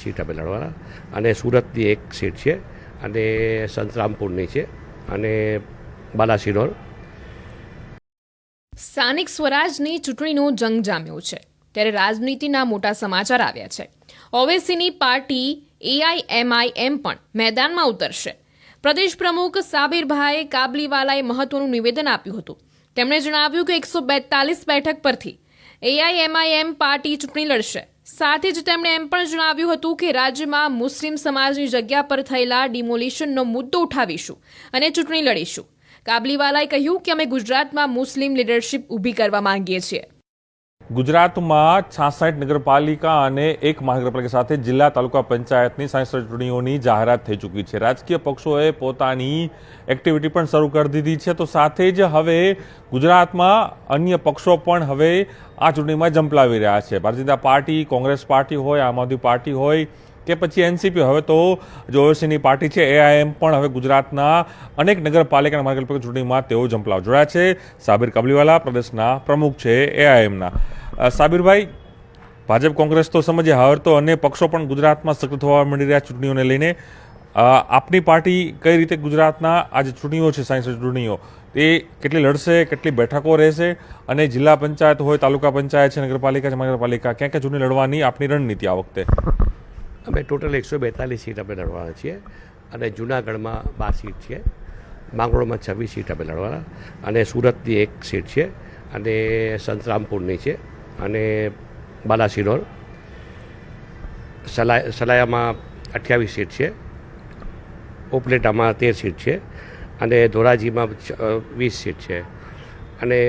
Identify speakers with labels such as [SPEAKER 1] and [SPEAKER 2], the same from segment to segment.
[SPEAKER 1] Seat અમે લડવાના અને સુરતની એક સીટ છે અને સંતરામપુરની છે અને બાલાસિનોર.
[SPEAKER 2] સ્થાનિક સ્વરાજની ચૂંટણીનો જંગ જામ્યો છે ત્યારે રાજનીતિના મોટા સમાચાર આવ્યા છે. ઓવેસીની પાર્ટી AIMIM પણ મેદાનમાં ઉતરશે. પ્રદેશ પ્રમુખ સાબિરભાઈ કાબલીવાલાએ મહત્વનું નિવેદન આપ્યું હતું. તેમણે જણાવ્યું કે 142 બેઠક પરથી AIMIM પાર્ટી ચૂંટણી લડશે. સાથે જ તેમણે એમ પણ જણાવ્યું હતું કે રાજ્યમાં મુસ્લિમ સમાજની જગ્યા પર થયેલા ડિમોલિશનનો મુદ્દો ઉઠાવીશું અને ચૂંટણી લડીશું. કાબલીવાલાએ કહ્યું કે અમે ગુજરાતમાં મુસ્લિમ લીડરશિપ ઊભી કરવા માંગીએ છીએ.
[SPEAKER 3] ગુજરાતમાં 66 નગરપાલિકા અને એક મહાનગરપાલિકા સાથે જિલ્લા તાલુકા પંચાયતની 67 ચૂંટણીઓની જાહેરાત થઈ ચૂકી છે. રાજકીય પક્ષોએ પોતાની એક્ટિવિટી પણ શરૂ કરી દીધી છે. તો સાથે જ હવે ગુજરાતમાં અન્ય પક્ષો પણ હવે આ ચૂંટણીમાં ઝંપલાવી રહ્યા છે. ભારતીય જનતા પાર્ટી, કોંગ્રેસ પાર્ટી હોય, આમ આદમી પાર્ટી હોય કે પછી NCP, હવે તો જે ઓવેસીની પાર્ટી છે AIM પણ હવે ગુજરાતના અનેક નગરપાલિકા અને મહાનગરપાલિકા ચૂંટણીમાં તેઓ ઝંપલાવ જોડાયા છે. સાબિર કાબલીવાલા પ્રદેશના પ્રમુખ છે AIMના. સાબિરભાઈ, ભાજપ કોંગ્રેસ તો સમજે, હવે તો અન્ય પક્ષો પણ ગુજરાતમાં સક્રિય થવા માંડી રહ્યા ચૂંટણીઓને લઈને. આપની પાર્ટી કઈ રીતે ગુજરાતના આ જે ચૂંટણીઓ છે, 67 ચૂંટણીઓ, તે કેટલી લડશે, કેટલી બેઠકો રહેશે અને જિલ્લા પંચાયત હોય, તાલુકા પંચાયત છે, નગરપાલિકા છે, મહાનગરપાલિકા, ક્યાં ક્યાં ચૂંટણી લડવાની આપની રણનીતિ આ વખતે?
[SPEAKER 1] અમે ટોટલ 142 સીટ અમે લડવાના છીએ અને જૂનાગઢમાં 12 સીટ છે, માંગરોળમાં 26 સીટ અમે લડવાના અને સુરતની એક સીટ છે અને સંતરામપુરની છે અને બાલાસિનોર. સલાયામાં 28 સીટ છે, ઉપલેટામાં 13 સીટ છે અને ધોરાજીમાં 20 સીટ છે અને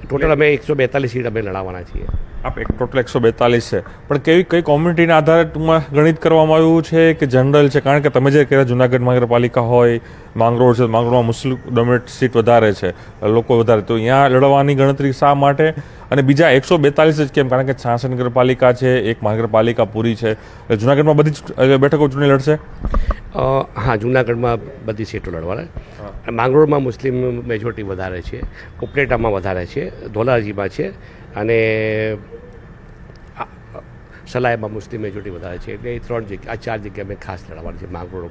[SPEAKER 1] ટોટલ અમે 142 સીટ અમે લડાવવાના છીએ.
[SPEAKER 3] આપ ટોટલ 142 છે, પણ કઈ કોમ્યુનિટીના આધારે ટૂંકમાં ગણિત કરવામાં આવ્યું છે કે જનરલ છે? કારણ કે તમે જે કહેતા જૂનાગઢ મહાનગરપાલિકા હોય, માંગરોળ છે, માંગરોળમાં મુસ્લિમ ડોમિનેટ સીટ વધારે છે, લોકો વધારે, તો અહીંયા લડવાની ગણતરી શા માટે? અને બીજા 142 જ કેમ? કારણ કે 66 નગરપાલિકા છે, એક મહાનગરપાલિકા પૂરી છે, જૂનાગઢમાં બધી જ બેઠકો ચૂંટણી લડશે?
[SPEAKER 1] હા, જૂનાગઢમાં બધી સીટો લડવાના. માંગરોળમાં મુસ્લિમ મેજોરિટી વધારે છે, ઉપલેટામાં વધારે છે, ધોલાજીમાં છે અને સલાયામાં મુસ્લિમ મેજોરિટી વધારે છે. એટલે એ 3 જગ્યા, આ 4 જગ્યા મેં ખાસ લડવાની છે. માંગરોળ,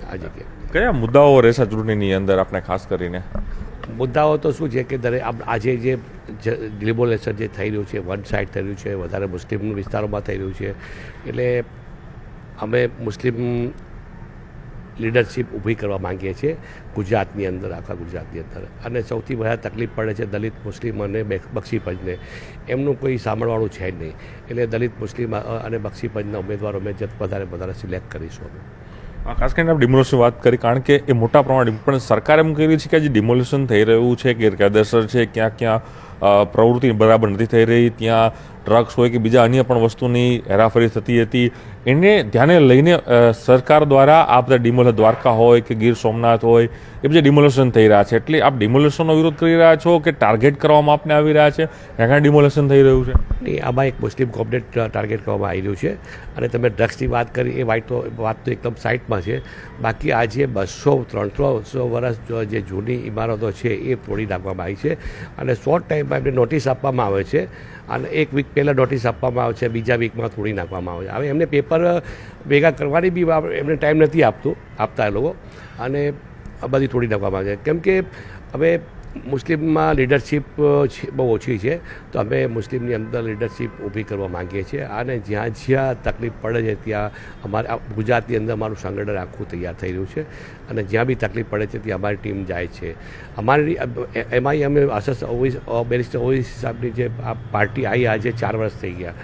[SPEAKER 1] આ જગ્યા.
[SPEAKER 3] કયા મુદ્દાઓ રહેશે ચૂંટણીની અંદર આપણે ખાસ કરીને?
[SPEAKER 1] મુદ્દાઓ તો શું છે કે આજે જે ડિમોલેશન જે થઈ રહ્યું છે, વન સાઇડ થઈ રહ્યું છે, વધારે મુસ્લિમ વિસ્તારોમાં થઈ રહ્યું છે, એટલે અમે મુસ્લિમ લીડરશિપ ઊભી કરવા માંગીએ છીએ ગુજરાતની અંદર, આખા ગુજરાતની અંદર. અને સૌથી વધારે તકલીફ પડે છે દલિત, મુસ્લિમ અને બક્ષીપંચને. એમનું કોઈ સાંભળવાનું છે જ નહીં. એટલે દલિત, મુસ્લિમ અને બક્ષીપંચના ઉમેદવારો અમે વધારે સિલેક્ટ કરીશું અમે.
[SPEAKER 3] ખાસ કરીને આપણે ડિમોલેશનની વાત કરી, કારણ કે એ મોટા પ્રમાણે પણ સરકાર એમ કહી રહી છે કે જે ડિમોલેશન થઈ રહ્યું છે ગેરકાયદેસર છે, ક્યાં ક્યાં પ્રવૃત્તિ બરાબર નથી થઈ રહી, ત્યાં ડ્રગ્સ હોય કે બીજા અન્ય પણ વસ્તુની હેરાફેરી થતી હતી, એને ધ્યાને લઈને સરકાર દ્વારા આ બધા ડિમોલેશન, દ્વારકા હોય કે ગીર સોમનાથ હોય, એ બધા ડિમોલેશન થઈ રહ્યા છે. એટલે આપ ડિમોલેશનનો વિરોધ કરી રહ્યા છો કે ટાર્ગેટ કરવામાં આપને આવી રહ્યા છે? ક્યાં ડિમોલેશન થઈ રહ્યું છે?
[SPEAKER 1] નહીં, આમાં એક મુસ્લિમ કોમ્યુનિટી ટાર્ગેટ કરવામાં આવી રહ્યું છે. અને તમે ડ્રગ્સની વાત કરી, એ વાત તો એકદમ સાઇડમાં છે. બાકી આજે 200-300 વર્ષ જે જૂની ઇમારતો છે એ તોડી નાખવામાં આવી છે અને શોર્ટ ટાઈમમાં એમને નોટિસ આપવામાં આવે છે અને 1 વીક પહેલાં નોટિસ આપવામાં આવે છે, બીજા વીકમાં તોડી નાખવામાં આવે છે. હવે એમને પેપર ભેગા કરવાની બી એમને ટાઈમ નથી આપતા એ લોકો, અને બધી તોડી નાખવામાં આવે છે. કેમ કે હવે મુસ્લિમમાં લીડરશિપ બહુ ઓછી છે, તો અમે મુસ્લિમની અંદર લીડરશિપ ઊભી કરવા માંગીએ છીએ. અને જ્યાં તકલીફ પડે છે ત્યાં અમારે ગુજરાતની અંદર અમારું સંગઠન આખું તૈયાર થઈ રહ્યું છે અને જ્યાં બી તકલીફ પડે છે ત્યાં અમારી ટીમ જાય છે. અમારી એમાંય અમે બેરિસ્ટર ઓવૈસી સાહેબની જે આ પાર્ટી આવી આજે 4 વર્ષ થઈ ગયા.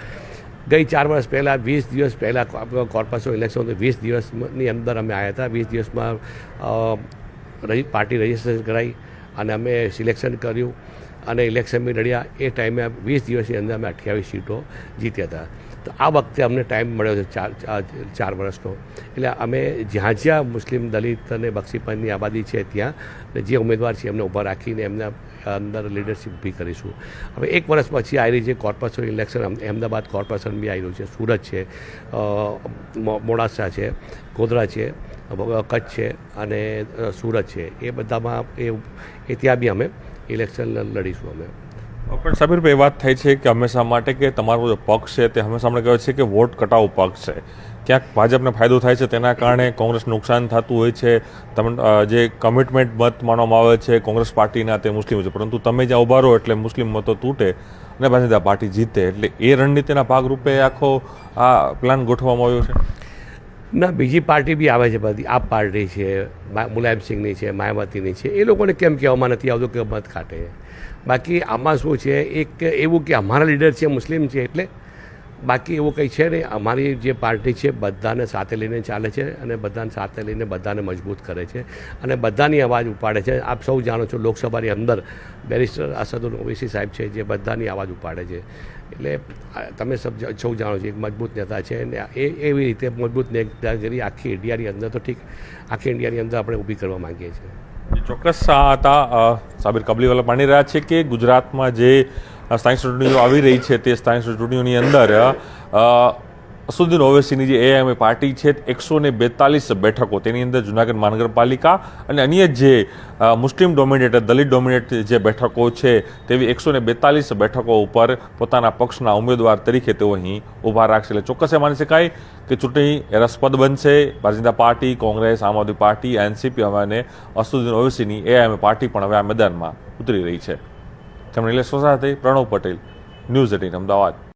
[SPEAKER 1] ગઈ 4 વર્ષ પહેલાં 20 દિવસ પહેલાં કોર્પોરેશન ઇલેક્શન 20 દિવસની અંદર અમે આવ્યા હતા. 20 દિવસમાં પાર્ટી રજિસ્ટ્રેશન કરાવી અને અમે સિલેક્શન કર્યું અને ઇલેક્શન બી લડ્યા. એ ટાઈમે 20 દિવસની અંદર અમે 28 સીટો જીત્યા હતા. તો આ વખતે અમને ટાઈમ મળ્યો છે 4 વર્ષનો. એટલે અમે જ્યાં મુસ્લિમ, દલિત અને બક્ષીપંચની આબાદી છે ત્યાં જે ઉમેદવાર છે એમને ઊભા રાખીને એમના અંદર લીડરશિપ ઊભી કરીશું. હવે 1 વર્ષ પછી આવી રહી છે કોર્પોરેશન ઇલેક્શન. અમદાવાદ કોર્પોરેશન બી આવી રહ્યું છે, સુરત છે, મોડાસા છે, ગોધરા છે, કચ્છ છે અને સુરત છે. એ બધામાં એ ત્યાં બી અમે ઇલેક્શન લડીશું અમે.
[SPEAKER 3] પણ સાબિરભાઈ વાત થાય છે કે હંમેશા માટે કે તમારો જે પક્ષ છે તે હંમેશા આપણે કહે છે કે વોટ કટાવ પક્ષ છે. ક્યાંક ભાજપને ફાયદો થાય છે તેના કારણે કોંગ્રેસ નુકસાન થતું હોય છે. તમે જે કમિટમેન્ટ મત માનવામાં આવે છે કોંગ્રેસ પાર્ટીના તે મુસ્લિમ છે, પરંતુ તમે જ્યાં ઉભા રહો એટલે મુસ્લિમ મતો તૂટે અને પાછી ત્યાં પાર્ટી જીતે, એટલે એ રણનીતિના ભાગરૂપે આખો આ પ્લાન ગોઠવવામાં આવ્યો છે.
[SPEAKER 1] ના, બીજી પાર્ટી બી આવે છે બધી. આપ પાર્ટી છે, મુલાયમસિંહની છે, માયાવતીની છે, એ લોકોને કેમ કહેવામાં નથી આવતું કે મત કાઢે. બાકી આમાં શું છે, એક એવું કે અમારા લીડર છે મુસ્લિમ છે એટલે, બાકી એવું કંઈ છે નહીં. અમારી જે પાર્ટી છે બધાને સાથે લઈને ચાલે છે અને બધાને સાથે લઈને બધાને મજબૂત કરે છે અને બધાની અવાજ ઉપાડે છે. આપ સૌ જાણો છો લોકસભાની અંદર બેરિસ્ટર અસદુલ ઓવૈસી સાહેબ છે જે બધાની અવાજ ઉપાડે છે. એટલે તમે સૌ જાણો છો એક મજબૂત નેતા છે અને એવી રીતે મજબૂત નેતાગીરી આખી ઇન્ડિયાની અંદર તો ઠીક, આખી ઇન્ડિયાની અંદર આપણે ઊભી કરવા માંગીએ છીએ.
[SPEAKER 3] ચોક્કસ આ હતા સાબિર કબલીવાલા માની રહ્યા છે કે ગુજરાતમાં જે સ્થાનિક ચૂંટણીઓ આવી રહી છે તે સ્થાનિક ચૂંટણીઓની અંદર અસદુદ્દીન ઓવૈસીની જે એઆઈએમઆઈ પાર્ટી છે 142 બેઠકો, તેની અંદર જૂનાગઢ મહાનગરપાલિકા અને અન્ય જે મુસ્લિમ ડોમિનેટેડ દલિત ડોમિનેટેડ જે બેઠકો છે તેવી 142 બેઠકો ઉપર પોતાના પક્ષના ઉમેદવાર તરીકે તેઓ અહીં ઊભા રાખશે. એટલે ચોક્કસ એ માની શકાય કે ચૂંટણી રસપ્રદ બનશે. ભારતીય જનતા પાર્ટી, કોંગ્રેસ, આમ આદમી પાર્ટી, એનસીપી અને અસદુદ્દીન ઓવૈસીની એઆઈએમઆઈ પાર્ટી પણ હવે આ મેદાનમાં ઉતરી રહી છે. તેમણે નિલેશ સાથે પ્રણવ પટેલ, ન્યૂઝ 18 અમદાવાદ.